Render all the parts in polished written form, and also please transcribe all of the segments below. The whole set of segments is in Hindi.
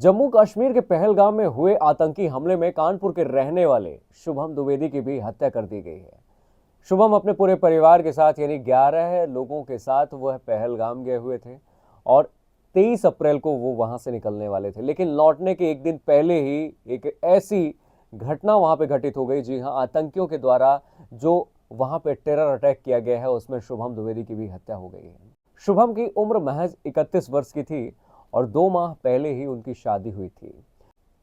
जम्मू कश्मीर के पहलगाम में हुए आतंकी हमले में कानपुर के रहने वाले शुभम द्विवेदी की भी हत्या कर दी गई है। शुभम अपने पूरे परिवार के साथ यानी 11 लोगों के साथ वह पहलगाम गए हुए थे और 23 अप्रैल को वो वहां से निकलने वाले थे, लेकिन लौटने के एक दिन पहले ही एक ऐसी घटना वहां पे घटित हो गई। जी हां, आतंकियों के द्वारा जो वहां पे टेरर अटैक किया गया है उसमें शुभम द्विवेदी की भी हत्या हो गई है। शुभम की उम्र महज 31 वर्ष की थी और 2 माह पहले ही उनकी शादी हुई थी।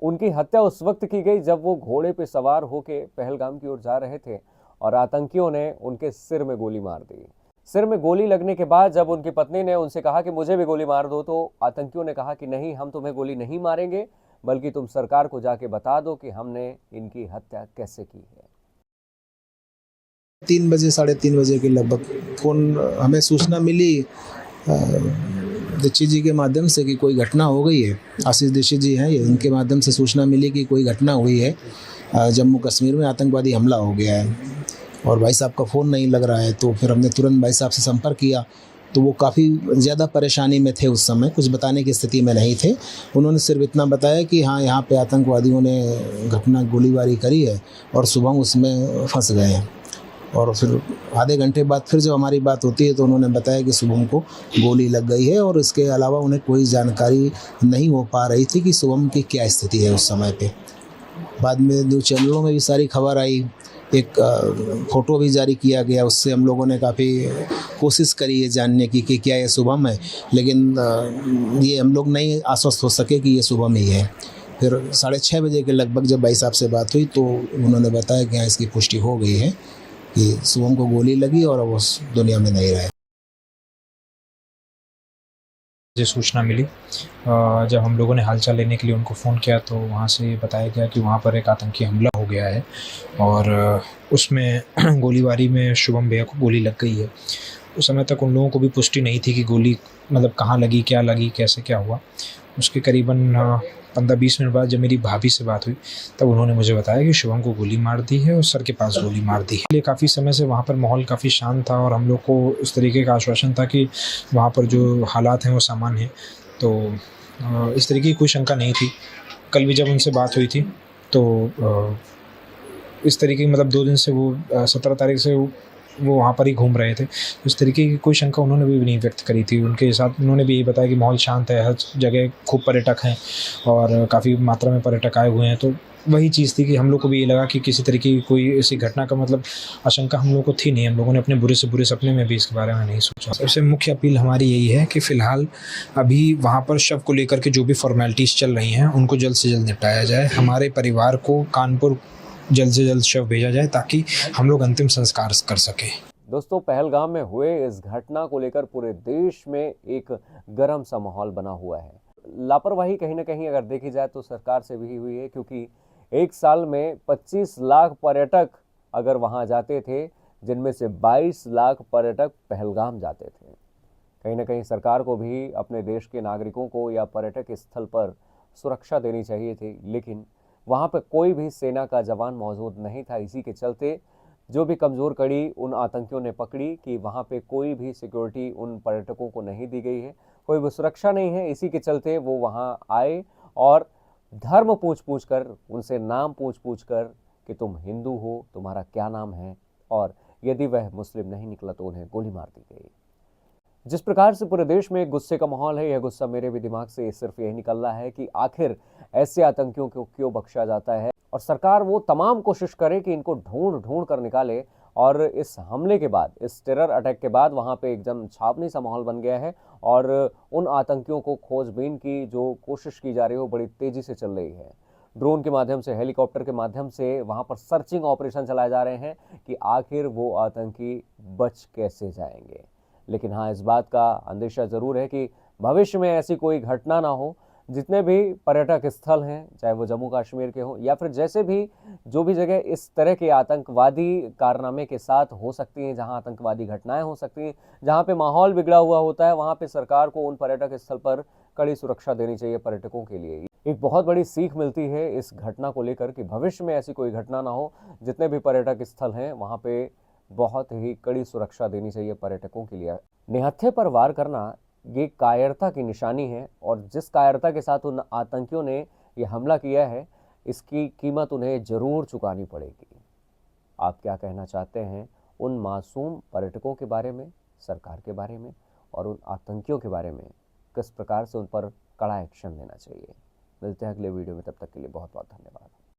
उनकी हत्या उस वक्त की गई जब वो घोड़े पे सवार होकर पहलगाम की ओर जा रहे थे और आतंकियों ने उनके सिर में गोली मार दी। सिर में गोली लगने के बाद जब उनकी पत्नी ने उनसे कहा कि मुझे भी गोली मार दो, तो आतंकियों ने कहा कि नहीं, हम तुम्हें गोली नहीं मारेंगे, बल्कि तुम सरकार को जाके बता दो कि हमने इनकी हत्या कैसे की है। 3 बजे 3:30 बजे के लगभग फ़ोन हमें सूचना मिली दीक्षित जी के माध्यम से कि कोई घटना हो गई है। आशीष दीक्षित जी हैं ये, उनके माध्यम से सूचना मिली कि कोई घटना हुई है, जम्मू कश्मीर में आतंकवादी हमला हो गया है और भाई साहब का फ़ोन नहीं लग रहा है। तो फिर हमने तुरंत भाई साहब से संपर्क किया, तो वो काफ़ी ज़्यादा परेशानी में थे उस समय, कुछ बताने की स्थिति में नहीं थे। उन्होंने सिर्फ इतना बताया कि हाँ, यहाँ पे आतंकवादियों ने गोलीबारी करी है और सुबह उसमें फंस गए हैं। और फिर आधे घंटे बाद फिर जब हमारी बात होती है तो उन्होंने बताया कि शुभम को गोली लग गई है और इसके अलावा उन्हें कोई जानकारी नहीं हो पा रही थी कि शुभम की क्या स्थिति है उस समय पे। बाद में न्यूज़ चैनलों में भी सारी खबर आई, एक फ़ोटो भी जारी किया गया, उससे हम लोगों ने काफ़ी कोशिश करी है जानने की कि क्या ये शुभम है, लेकिन ये हम लोग नहीं आश्वस्त हो सके कि ये शुभम ही है। फिर 6:30 बजे के लगभग जब भाई साहब से बात हुई तो उन्होंने बताया कि हाँ, इसकी पुष्टि हो गई है कि शुभम को गोली लगी और वो उस दुनिया में नहीं रहे। मुझे सूचना मिली, जब हम लोगों ने हालचाल लेने के लिए उनको फ़ोन किया तो वहाँ से बताया गया कि वहाँ पर एक आतंकी हमला हो गया है और उसमें गोलीबारी में शुभम भैया को गोली लग गई है। उस समय तक उन लोगों को भी पुष्टि नहीं थी कि गोली मतलब कहाँ लगी, क्या लगी, कैसे क्या हुआ। उसके करीबन 15-20 मिनट बाद जब मेरी भाभी से बात हुई तब उन्होंने मुझे बताया कि शुभम को गोली मार दी है और सर के पास गोली मार दी है। काफ़ी समय से वहाँ पर माहौल काफ़ी शांत था और हम लोग को इस तरीके का आश्वासन था कि वहाँ पर जो हालात हैं वो सामान्य हैं, तो इस तरीके की कोई शंका नहीं थी। कल भी जब उनसे बात हुई थी तो इस तरीके की मतलब 2 दिन से वो 17 तारीख से वो वहाँ पर ही घूम रहे थे। इस तरीके की कोई शंका उन्होंने भी नहीं व्यक्त करी थी। उनके साथ उन्होंने भी यही बताया कि माहौल शांत है, हर जगह खूब पर्यटक हैं और काफ़ी मात्रा में पर्यटक आए हुए हैं। तो वही चीज़ थी कि हम लोग को भी ये लगा कि किसी तरीके की कोई ऐसी घटना का मतलब आशंका हम लोग को थी नहीं। हम लोगों ने अपने बुरे से बुरे सपने में भी इसके बारे में नहीं सोचा। सबसे मुख्य अपील हमारी यही है कि फ़िलहाल अभी वहाँ पर शव को लेकर के जो भी फॉर्मेलिटीज़ चल रही हैं उनको जल्द से जल्द निपटाया जाए। हमारे परिवार को कानपुर जल्द से जल्द शव भेजा जाए ताकि हम लोग अंतिम संस्कार कर सकें। दोस्तों, पहलगाम में हुए इस घटना को लेकर पूरे देश में एक गर्म सा माहौल बना हुआ है। लापरवाही कहीं ना कहीं अगर देखी जाए तो सरकार से भी हुई है, क्योंकि एक साल में 25 लाख पर्यटक अगर वहां जाते थे, जिनमें से 22 लाख पर्यटक पहलगाम जाते थे। कहीं ना कहीं सरकार को भी अपने देश के नागरिकों को या पर्यटक स्थल पर सुरक्षा देनी चाहिए थी, लेकिन वहां पर कोई भी सेना का जवान मौजूद नहीं था। इसी के चलते जो भी कमज़ोर कड़ी उन आतंकियों ने पकड़ी कि वहाँ पे कोई भी सिक्योरिटी उन पर्यटकों को नहीं दी गई है, कोई भी सुरक्षा नहीं है। इसी के चलते वो वहाँ आए और धर्म पूछ कर, उनसे नाम पूछ कर कि तुम हिंदू हो, तुम्हारा क्या नाम है, और यदि वह मुस्लिम नहीं निकला तो उन्हें गोली मार दी गई। जिस प्रकार से पूरे देश में गुस्से का माहौल है, यह गुस्सा मेरे भी दिमाग से सिर्फ यही निकल रहा है कि आखिर ऐसे आतंकियों को क्यों बख्शा जाता है, और सरकार वो तमाम कोशिश करे कि इनको ढूंढ ढूंढ कर निकाले। और इस हमले के बाद, इस टेरर अटैक के बाद वहां पे एकदम छावनी सा माहौल बन गया है और उन आतंकियों को खोजबीन की जो कोशिश की जा रही है वो बड़ी तेजी से चल रही है। ड्रोन के माध्यम से, हेलीकॉप्टर के माध्यम से वहां पर सर्चिंग ऑपरेशन चलाए जा रहे हैं कि आखिर वो आतंकी बच कैसे जाएंगे। लेकिन हाँ, इस बात का अंदेशा जरूर है कि भविष्य में ऐसी कोई घटना ना हो। जितने भी पर्यटक स्थल हैं, चाहे वो जम्मू कश्मीर के हों या फिर जैसे भी जो भी जगह इस तरह के आतंकवादी कारनामे के साथ हो सकती हैं, जहां आतंकवादी घटनाएं हो सकती हैं, जहां पे माहौल बिगड़ा हुआ होता है, वहां पे सरकार को उन पर्यटक स्थल पर कड़ी सुरक्षा देनी चाहिए पर्यटकों के लिए। एक बहुत बड़ी सीख मिलती है इस घटना को लेकर कि भविष्य में ऐसी कोई घटना ना हो। जितने भी पर्यटक स्थल हैं वहां पे बहुत ही कड़ी सुरक्षा देनी चाहिए पर्यटकों के लिए। निहत्थे पर वार करना ये कायरता की निशानी है और जिस कायरता के साथ उन आतंकियों ने ये हमला किया है, इसकी कीमत उन्हें ज़रूर चुकानी पड़ेगी। आप क्या कहना चाहते हैं उन मासूम पर्यटकों के बारे में, सरकार के बारे में और उन आतंकियों के बारे में? किस प्रकार से उन पर कड़ा एक्शन लेना चाहिए? मिलते हैं अगले वीडियो में, तब तक के लिए बहुत बहुत धन्यवाद।